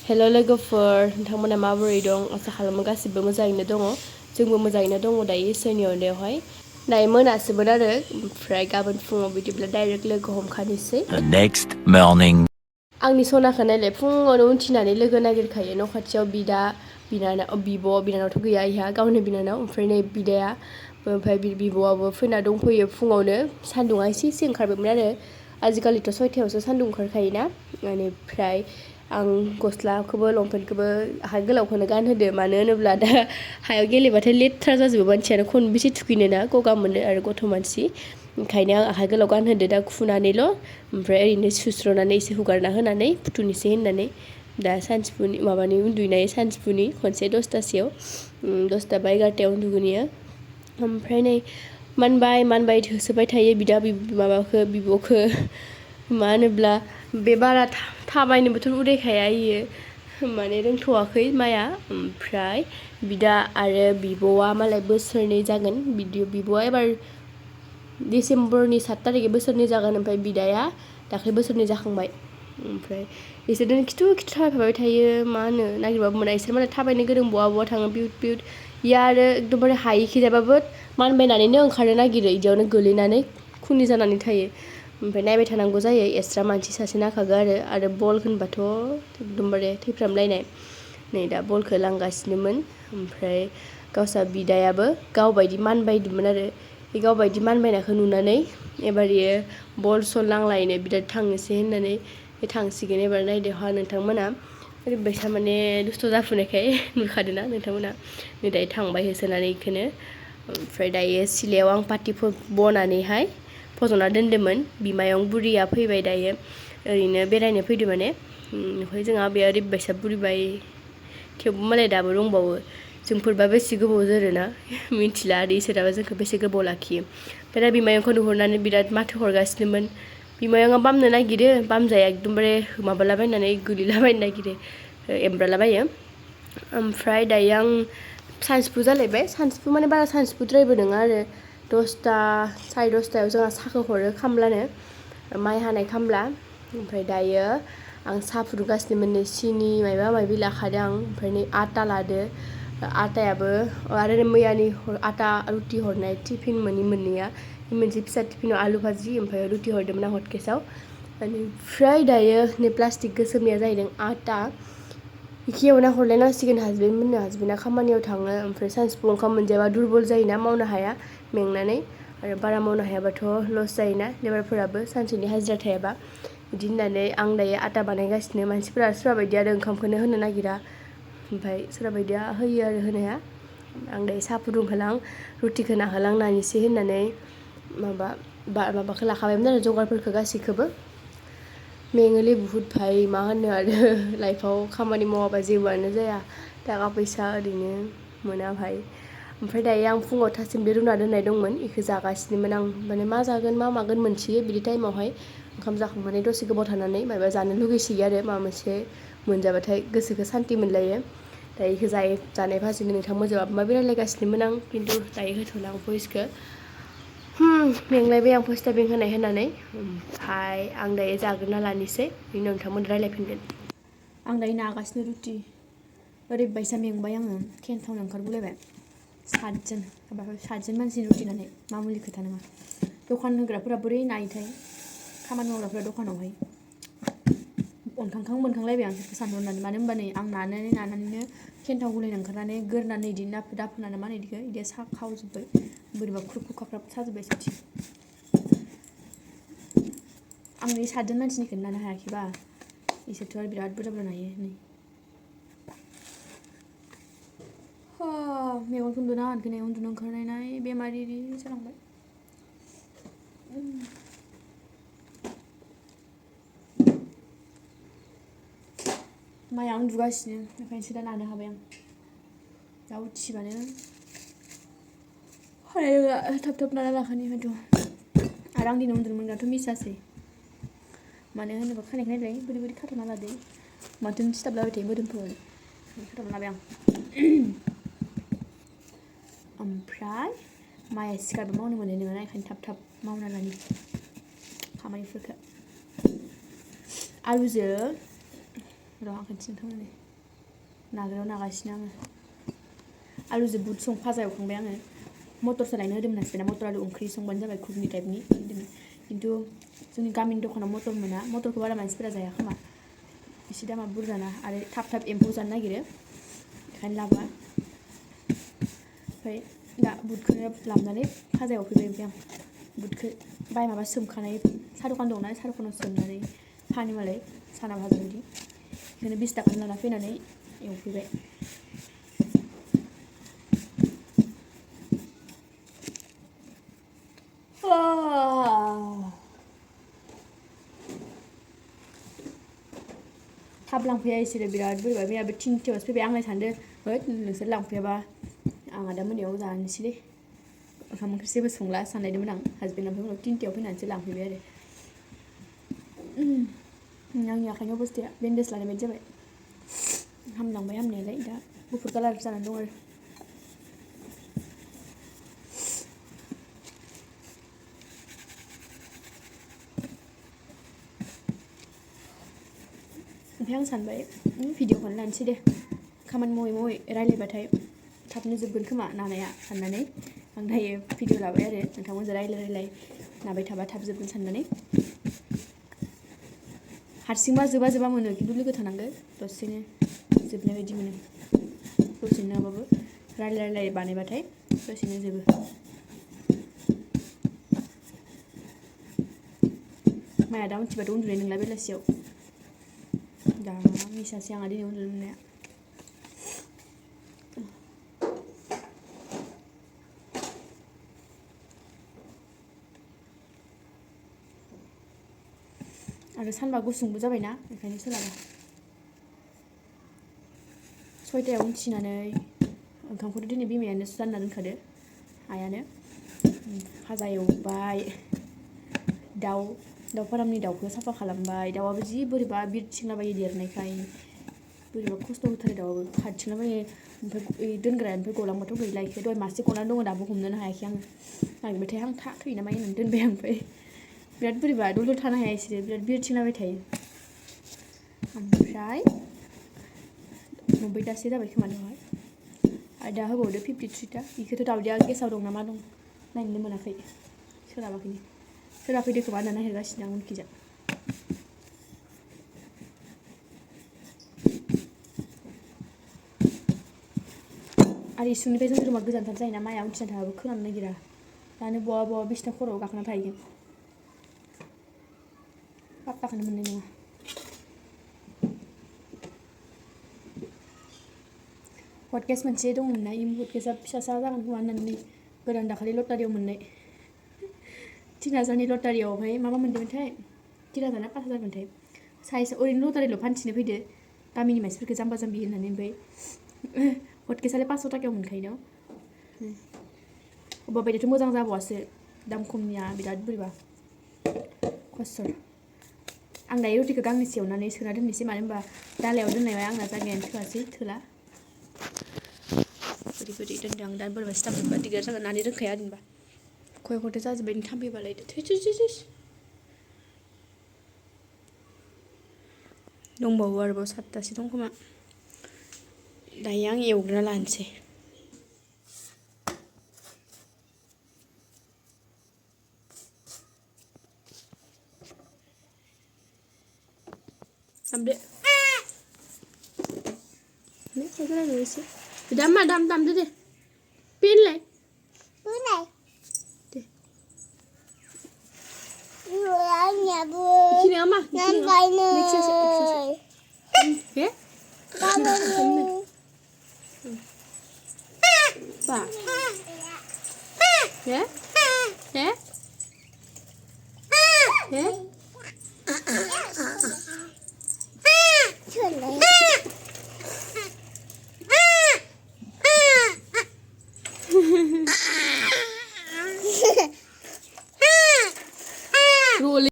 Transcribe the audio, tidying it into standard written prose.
हेल' लोगोफोर नोंथांमोना माबोरै दं आसा खालामो गासिबो मोजाङैनो दङ जोंबो मोजाङैनो दङ दायो इसोरनि अननायावहाय दायो मोनासोमोन आरो ओमफ्राय गाबोन फुङाव बिदिब्ला डाइरेक्ट लोगो हमखानोसै The next morning. आंनि सनाखौ नायलाय फुङावनो उथिनानै लोगो नागिरखायो न' खाथियाव बिदा बिनानाव बिनानावथ' गैया इहा गावनि बिनानाव ओमफ्राय नै बिदाया ओमफ्राय बिब'आबो फैना दंफैयो फुङावनो सान्दुङा एसे ओंखारबायमोन आरो आजिखालिथ' 6थायावसो सान्दुं ओंखारखायोना बेनिफ्राय आं गस्लाखौबो लंपेन्टखौबो आखाइ गोलावखौनो गानहोदो मानो होनोब्ला दा हायाव गेलेबाथाय लेथ्रा जाजोबो मानसियानो खनबेसे थुखैनोना गगा मोनो आरो गथ' मानसि ओंखायनो आं आखाइ गोलाव गानहोदो दा खुनानैल' ओमफ्राय ओरैनो सुस्र'नानै एसे हुगारना होनानै फुथुनोसै होननानै दा सानजौफुनि माबानि उन्दुनाय सानजौफुनि खनसे 10थासोआव 10ता बा 11तायाव उन्दुगोन इयो ओमफ्राय नै मानबाय होसोबाय थायो बिदा माबाखौ बिब'खौ मा होनोब्ला बे बारा थाबायनोबोथ' उदायखाया इयो माने रोंथ'वाखै माया ओमफ्राय बिदा आरो बिब'आ मालाय बोसोरनै जागोन बिब'आ एबार डिसेम्बरनि 7 तारिखै बोसोरनै जागोन ओमफ्राय बिदाया दाख्लै बोसोरनै जाखांबाय ओमफ्राय बिसोरजों खिथु थाबायफाबाय थायो मा होनो नागिरबाबो मोना इसोर मालाय थाबायनो गोरों बहा थाङो बिउट इया आरो एकदमबारे हायिखिजाबाबो मानबायनानैनो ओंखारनो नागिरो इदियावनो गोलैनानै खुनि जानानै थायो ओमफ्राय नायबाय थानांगौ जायो एक्सट्रा मानसि सासे नांखागौ आरो बल होनबाथ' एकदमबारे थैफ्रामलायनाय नै दा बलखौ लांगासिनोमोन ओमफ्राय गावसा बिदायाबो गावबायदि मानबायदोंमोन आरो बे गावबायदि मानबायनायखौ नुनानै एबार इयो बल सल नांलायनो बिराद थांनोसै होननानै थांसिगोन एबार नायदो हा नोंथांमोना ओरैबायसा माने दुस्थ' जाफुनायखाय नुखादोंना नोंथांमोना नै दायो थांबाय होसोनानै बेखौनो ओमफ्राय दायो सिलायाव आं पाटिफोर बनानैहाय फज'ना दोन्दोंमोन बिमायं बुरिया फैबाय दायो ओरैनो बेरायनो फैदों माने ओमफ्राय जोंहा आबैया ओरैबायसा बुरिबाय थेवबो मालाय दाबो दंबावो जोंफोरबा बेसे गोबाव जोरोना मिथिला आरो इसोराबा जोंखौ बेसे गोबाव लाखियो ओमफ्राय दा बिमायंखौ नुहुरनानै बिराद माथो हरगासिनोमोन बिमायंआ बामनो नागिरो बामजाया एकदमबारे माबालाबायनानै गोलैलाबायनो नागिरो एमब्रालाबायो ओमफ्राय दायो आं सानजौफु जालायबाय सानजौफु माने बारा सानजौफुद्रायबो नङा आरो 10ता साराय 10तायाव जोंहा साहाखौ हरो खामलानो माइ हानाय खामला ओमफ्राय दायो आं साहा फुदुंगासिनोमोन नै सिनि माबा माबि लाखादों आं ओमफ्राय नै आटा लादो आटायाबो आरो मैयानि आटा रुटि हरनाय टिफिन मोननैया मोनसे फिसा टिफिनाव आलु भाजि ओमफ्राय रुटि हरदोंमोन आं हटकेसाव बेनिफ्राय दायो नै प्लास्टिक गोसोमनिया जाहैदों आटा बेखौ एवना हरलायनांसिगोन हासबेन्डआ खामानियाव थाङो ओमफ्राय सानजौफु ओंखाम मोनजायाबा दुरबल जायोना मावनो हाया मेंनानै आरो बारा मावनो हायाबाथ' लस जायोना लेबारफोराबो सानसेनि हाजिरा थायाबा बिदि होननानै आं दायो आटा बानायगासिनो मानसिफोरा सोरबा बायदिया आरो ओंखामखौनो होनो नागिरा ओमफ्राय सोरबा बायदिया होयो आरो होनाया आं दायो साहा फुदुंहोलां रुटिखौ नाहोलांनानैसै होननानै माबाखौ लाखाबायमोन आरो जगारफोरखौ गासैखौबो मेङोलै बुहुद भाई मा होनो आरो लाइफआव खामानि मावाबा जेबोआनो जाया थाखा फैसा ओरैनो मोना भाई ओमफ्राय दायो आं फुङाव थासुमलि रुना दोननाय दंमोन बेखौ जागासिनोमोन आं माने मा जागोन मा मागोन मोनथियो बिदि टाइमावहाय ओंखाम जाखांनानै दसे गोबाव थानानै माबा जानो लुगैसोयो आरो माबा मोनसे मोनजाबाथाय गोसोखौ सान्ति मोनलायो दायो बेखौ जानाय फासिनो नोंथां मोजाङाबो माबि रायलायगासिनोमोन आं खिन्थु दायो होथ'ला आं भइसखौ मेंलायबाय आं भइस टाइपिं होनानै ओमफ्राय आं दायो जाग्रोना लानोसै बिनि उनाव नोंथांमोन रायलायफिनगोन आं दायो नागासिनो रुटि ओरैबायसा मेंबाय आङो केन्टावनो ओंखारगुलायबाय 7 मानसिनि रुटि नानाय मामुलि खोथा नङा दखान होग्राफोरा बोरै नायोथाय खामानि मावग्राफोरा दखानावहाय अनखांखां मोनखांलायबाय आं सानहरनानै मानो होनबा नै आं नानानैनो केन्टाव गुलायनो ओंखारनानै गोरनानै बिदिनो दाफोनानो मा होनो बिदिखौ सा खावजोब्बाय बोरैबा ख्रुब खाख्राब साजोब्बाय साथि आं नै 7 मानसिनिखौनो नानो हायाखैबा इसोरथ' आरो बिराद बुरजा नायो नै मेगनखौ उन्दुना हानखोनाय उन्दुनो ओंखारनाय बेमारि जालांबाय माइआ उन्दुगासिनो ओंखायनोसो दा नानो हाबाय आं दा उथिबानो हानाय नङा थाब नाना लाखानि ओंखायनोथ' आरो आं दिनै उन्दुनो मोनगाथ' मिस जासै मानो होनोबा खानायखौ नायलाय बोरै खाथ'ना लादो माथो सिथाबलाबाय थायो मोदोमफोर खाथ'ना लाबाय आं ओमफ्राय माइया सिखारबा मावनो मोननाय नङा ओंखायनो थाब मावना लानि खामानिफोरखौ आलुजों र' आं खोन्थिनो थांनानै नाग्रायाव नागासिनो आङो आलुजों बुट फाजा एवखांबाय आङो मटर सोलायनो होदोंमोन मानसिफोरा मटर आलु ओंख्रि संबानो जाबाय घुगनि टाइपनि खिन्थु जोंनि गामिनि दखानाव मटर मोना मटरखौ बारा मानसिफोरा जाया खोमा एसे दामा बुरजाना आरो थाब एम्फौ जानो नागिरो ओंखायनो लाबोआ ओमफ्राय दा बुटखौनो लाबोनानै फाजा एवफैबाय ओमफ्राय आं बुटखौ माबा सोमखानाय साहा दखान दंना साहा दखानाव सोमनानै फानो मालाय साना भाजा बायदि बेखौनो 20 थाखानि लाना फैनानै एवफैबाय थाब लांफैया इसोरो बिराद बोरैबा मैयाबो 3थायावसो फैबाय आंलाय सानदों होद नोंसोर लांफैयाबा आंहा दा मोनायाव जानोसैलै ओंखाम ओंख्रि जेबो संला सानलायदोंमोन आं हासबेन्ड ओमफ्राय उनाव 3थायाव फैनानैसो लांफैबाय आरो आंनि आखाइनि अबस्थाया बेन्डेज लानाय बायदि जाबाय हामलांबाय हामनायालाय दा गुफुर कालार जानानै दं आरो ओमफ्राय आं सानबाय भिडिअखौनो लानोसै दे खामानि मावै रायलायबाथाय थाबनो जोबगोन खोमा नानाया साननानै आं दायो भिडिअ लाबाय आरो नोंथांमोनजों रायलाय नाबाय थाबा थाब जोबगोन साननानै हारसिंबा जोबा मोनो खिन्थु लोगो थानांगौ दसेनो जोबनाय बायदि मोनो दसेनो नङाबाबो रायलाय बानायबाथाय दसेनो जोबो माया दा उनथिबाथ' उन्दुनाय नंला बेलासियाव दा मिसासै आंहा दिनै उन्दुनो मोननाया आरो सानबा गुसुंबो जाबायना ओंखायनो सोलाबा 6थायाव उथिनानै ओंखामखौथ' दिनै बिमायानो जानना दोनखादो आइयानो भाजा एवबाय दाउ फारामनि दाउखौ साफा खालामबाय दाउआबो जि बोरैबा बिरथिंलाबायो देरनायखाय बोरैबा खस्थ' होथारो दाउआबो खारथिंलाबायो ओमफ्राय दोनग्रानिफ्राय गलांबाथ' गैला इखो दहाय मासे गनानै दङ दाबो हमनोनो हायाखै आङो नागिरबाय थायो आं थैयो नामा होननानै दोनबाय आं ओमफ्राय बिराद बोरैबा दलर थानो हाया इसोरो बिराद बिरथिंलाबाय थायो ओमफ्राय 90तासो जाबाय खोमा दहाय आरो दा होबावदो 53ता बेखौथ' दावदैया गेसाव दं ना मा दं नायनोनो मोनाखै सोलाबाखैनो सोरबा फैदो खोमा होनना नागिरगासिनो आं उनखिजा आरो इसुंनिफ्राय जों रुमा गोजानथार जायोना माया उनथिना थाबाबो खोनानो नागिरा दानो बहा बिसिना खर'आव गाखोना थाहैगोन पात्ताखौनो मोननाय नङा पडकास्ट मोनसे दंमोन ना इम पडकास्टआ फिसासा जागोन खोमा होननानै गोदान दाखालि लटारियाव मोननाय 3000नि लटारियाव ओमफ्राय मा मोनदोंमोनथाय 3000 ना 5000 मोनथाय साइज ओरैनो लटारियाव फानथिनो फैदो गामिनि मानसिफोरखौ जाम्बा जाम्बि होननानै ओमफ्राय पडकास्टआलाय 500 थाखायाव मोनखायो न' अबेबा बायदियाथ' मोजां जाबावासो दाम खमनिया बिराद बोरैबा खस्थ' आं दायो रुटिखौ गांनैसो एवनानै सोना दोननोसै मानो होनबा दालायाव दोननाया आंना जायगायानो थोला बोरै दोनदों आं दा बोरैबा सिथाबजोबबा दिगदार जागोन नानै रोंखाया होनबा खय खथे जाजोब्बाय थाम्फैबालाय थैस दंबावो आरोबाव 7तासो दं खोमा दायो आं एवग्रोना लानोसै दामदो एसे दामदो दे पेनलाय दे इखिनिया मा हे बा हे